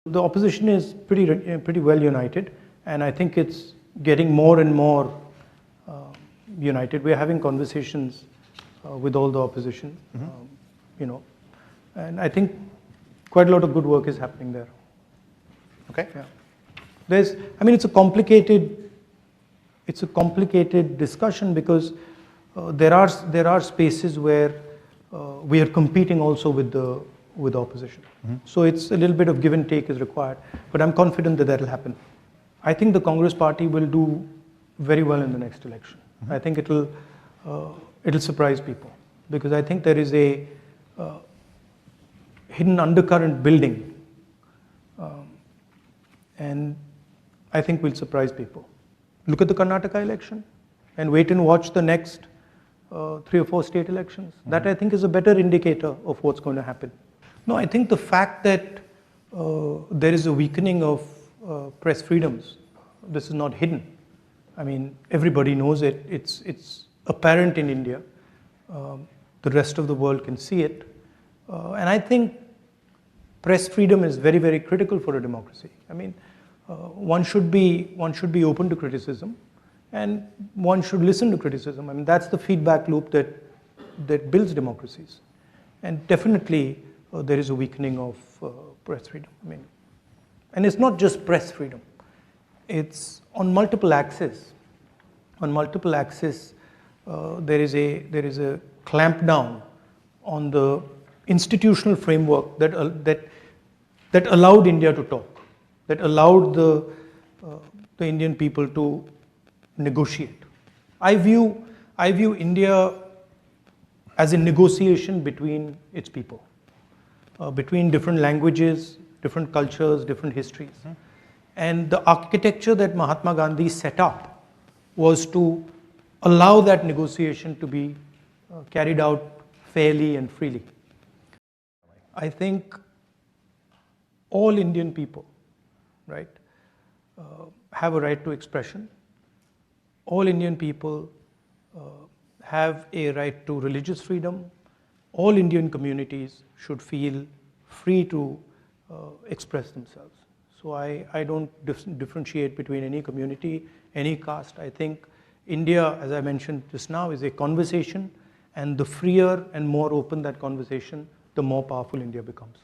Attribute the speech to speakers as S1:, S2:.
S1: The opposition is pretty well united, and I think it's getting more and more united. We're having conversations with all the opposition, and I think quite a lot of good work is happening there.
S2: Okay.
S1: Yeah. It's a complicated discussion because there are spaces where we are competing also with the opposition. So it's a little bit of give and take is required, but I'm confident that will happen. I think the Congress party will do very well in the next election. I think it'll surprise people because I think there is a hidden undercurrent building, and I think will surprise people. Look at the Karnataka election and wait and watch the next 3 or 4 state elections. That I think is a better indicator of what's going to happen. No, I think the fact that there is a weakening of press freedoms, this is not hidden. I mean, everybody knows it. It's apparent in India. The rest of the world can see it. And I think press freedom is very, very critical for a democracy. I mean, one should be open to criticism, and one should listen to criticism. I mean, that's the feedback loop that builds democracies. And definitely, there is a weakening of press freedom. I mean, and it's not just press freedom. It's on multiple axes. On multiple axes, there is a clampdown on the institutional framework that allowed India to talk, that allowed the Indian people to negotiate. I view India as a negotiation between its people, between different languages, different cultures, different histories. And the architecture that Mahatma Gandhi set up was to allow that negotiation to be carried out fairly and freely. I think all Indian people, right, have a right to expression. All Indian people have a right to religious freedom. All Indian communities should feel free to express themselves. So I don't differentiate between any community, any caste. I think India, as I mentioned just now, is a conversation, and the freer and more open that conversation, the more powerful India becomes.